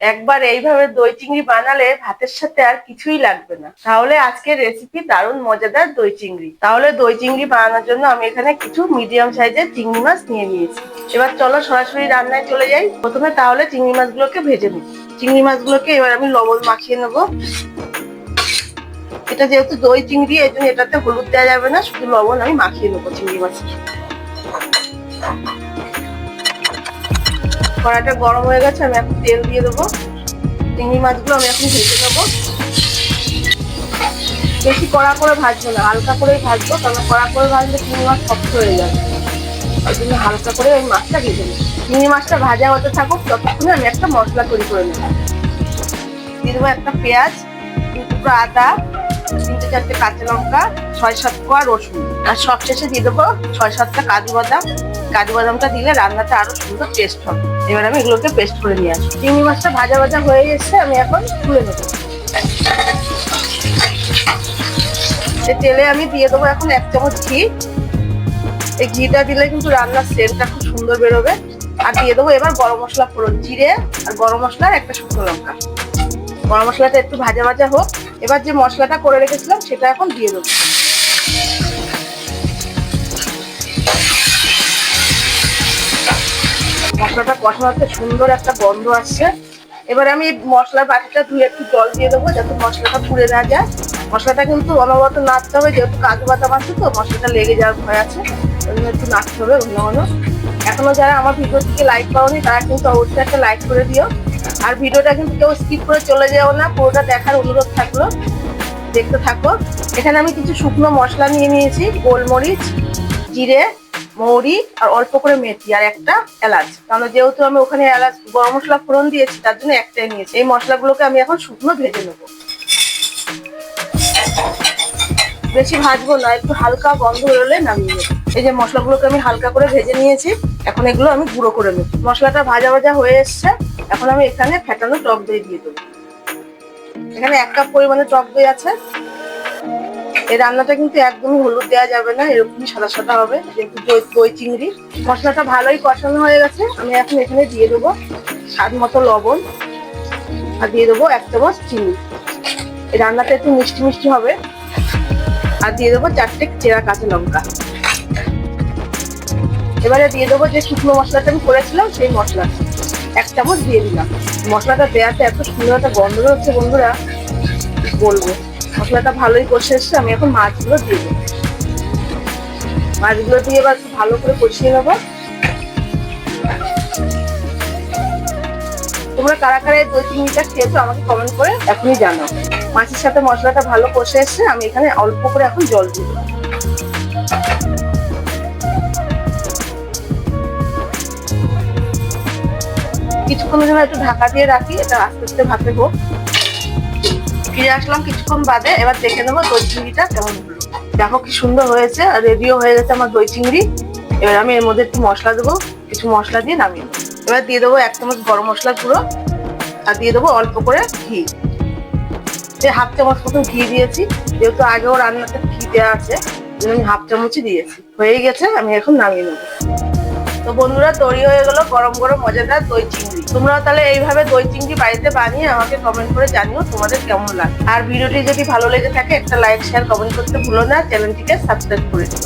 একবার এইভাবে দই চিংড়ি বানালে ভাতের সাথে আর কিছুই লাগবে না। তাহলে আজকের রেসিপি দারুণ মজাদার দই চিংড়ি। তাহলে দই চিংড়ি বানানোর জন্য আমি এখানে কিছু মিডিয়াম সাইজের চিংড়ি মাছ নিয়ে নিয়েছি। এবার চলো সরাসরি রান্নায় চলে যাই। প্রথমে তাহলে চিংড়ি মাছগুলোকে ভেজে নিই। চিংড়ি মাছগুলোকে এবার আমি লবণ মাখিয়ে নেবো। এটা যেহেতু দই চিংড়ি, এই জন্য এটাতে হলুদ দেওয়া যাবে না, শুধু লবণ আমি মাখিয়ে নেবো চিংড়ি মাছের। কড়াইটা গরম হয়ে গেছে, আমি এখন তেল দিয়ে দেবো। চিংড়ি মাছগুলো আমি এখন ভেজে নেবো। বেশি কড়া করে ভাজবো না, হালকা করেই ভাজবো, কারণ কড়া করে ভাজলে চিংড়ি মাছ শক্ত হয়ে যাবে। ওই জন্য হালকা করে ওই মাছটা ভেজে নেবো। চিংড়ি মাছটা ভাজা হতে থাকুক, ততক্ষণে আমি একটা মশলা তৈরি করে নেবো। দিয়ে দেবো একটা পেঁয়াজ, 2 টুকরো আদা, 3-4টে কাঁচা লঙ্কা, 6-7 কোয়া রসুন, আর সবশেষে দিয়ে দেবো 6-7টা কাজু বাদাম। কাজু বাদামটা দিলে রান্নাটা আরো সুন্দর টেস্ট হবে। এবার আমি এগুলোকে পেস্ট করে নিয়ে আসবো। চিংড়ি মাছটা ভাজা ভাজা হয়ে এসেছে, আমি এখন তুলে নেবো। তেলে আমি দিয়ে দেবো এখন 1 চামচ ঘি। এই ঘিটা দিলে কিন্তু রান্নার সেন্টটা খুব সুন্দর বেরোবে। আর দিয়ে দেবো এবার গরম মশলা ফোড়ন, জিরে আর গরম মশলার একটা শুকনো লঙ্কা। গরম মশলাটা একটু ভাজা ভাজা হোক। এবার যে মশলাটা করে রেখেছিলাম সেটা এখন দিয়ে দেবো। মশলাটা কষানোতে সুন্দর একটা গন্ধ আসছে। এবার আমি মশলার বাটিটা ধুয়ে একটু জল দিয়ে দেবো, যাতে মশলাটা পুড়ে না যায়। মশলাটা কিন্তু অনবরত নাড়তে হবে, যেহেতু কাজু বাদাম আছে তো মশলাটা লেগে যাওয়ার ভয় আছে, ওই জন্য একটু নাড়তে হবে ঘন ঘন। এখনো যারা আমার ভিডিওটিকে লাইক করোনি তারা কিন্তু অবশ্যই একটা লাইক করে দিও। আর ভিডিওটা কিন্তু কেউ স্কিপ করে চলে যাও না, পুরোটা দেখার অনুরোধ থাকলো। দেখতে থাকো। এখানে আমি কিছু শুকনো মশলা নিয়ে নিয়েছি, গোলমরিচ, জিরে, মৌরি আর অল্প করে মেথি আর একটা এলাচ। কারণ যেহেতু আমি ওখানে এলাচ গরম মশলা ফোড়ন দিয়েছি, তার জন্য একটাই নিয়েছি। এই মশলাগুলোকে আমি এখন শুকনো ভেজে নেবো। বেশি ভাজবো না, একটু হালকা গন্ধ বেরোলে নামিয়ে নেবো। এই যে মশলাগুলোকে আমি হালকা করে ভেজে নিয়েছি, এখন এগুলো আমি গুঁড়ো করে নেবো। মশলাটা ভাজা ভাজা হয়ে এসছে, এখন আমি এখানে ফেটানো টক দই দিয়ে দেবো। এখানে 1 কাপ পরিমাণে টক দই আছে। এই রান্নাটা কিন্তু একদমই হলুদ দেওয়া যাবে না, এরকমই সাদা সাদা হবে, যেহেতু দই চিংড়ি। মশলাটা ভালোই কষানো হয়ে গেছে, আমি এখন এখানে দিয়ে দেবো স্বাদ মতো লবণ আর দিয়ে দেবো 1 চামচ চিনি। এই রান্নাটা একটু মিষ্টি মিষ্টি হবে। আর দিয়ে দেবো 4টে চেরা কাঁচা লঙ্কা। এবারে দিয়ে দেবো যে শুকনো মশলাটা আমি করেছিলাম, সেই মশলা 1 চামচ দিয়ে দিলাম। মশলাটা দেওয়াতে এত সুন্দর একটা গন্ধ হচ্ছে বন্ধুরা, বলবো। মশলাটা ভালোই কষে এসছে, আমি এখন মাছগুলো দিয়ে দেবো। মাছগুলো দিয়ে এবার ভালো করে কষিয়ে নেবো। তোমরা কারা কারা এই দই চিংড়িটা খেয়েছো আমাকে কমেন্ট করে এখনই জানাও। মাছের সাথে মশলাটা ভালো কষে এসছে, আমি এখানে অল্প করে এখন জল দিয়ে দেবো। কিছুক্ষণের জন্য একটু ঢাকা দিয়ে রাখি, এটা আস্তে আস্তে ভাতে হোক। ফিরে আসলাম কিছুক্ষণ বাদে, এবার দেখে নেবো দই চিংড়িটা কেমন হলো। দেখো কি সুন্দর হয়েছে, আর রেডিও হয়ে গেছে আমার দই চিংড়ি। এবার আমি এর মধ্যে একটু মশলা দেবো, কিছু মশলা দিয়ে নামিয়ে দেবো। এবার দিয়ে দেবো 1 চামচ গরম মশলা গুঁড়ো, আর দিয়ে দেবো অল্প করে ঘি। যে 1/2 চামচ মতো ঘি দিয়েছি, যেহেতু আগেও রান্নাতে ঘি দেওয়া আছে, আমি 1/2 চামচই দিয়েছি। হয়ে গেছে, আমি এখন নামিয়ে নেবো। তো বন্ধুরা, তৈরি হয়ে গেল গরম গরম মজাদার দই চিংড়ি। তোমরাও তাহলে এইভাবে দই চিংড়ি বাড়িতে বানিয়ে আমাকে কমেন্ট করে জানিও তোমাদের কেমন লাগে। আর ভিডিওটি যদি ভালো লেগে থাকে একটা লাইক, শেয়ার, কমেন্ট করতে ভুলো না। চ্যানেলটিকে সাবস্ক্রাইব করে দিও।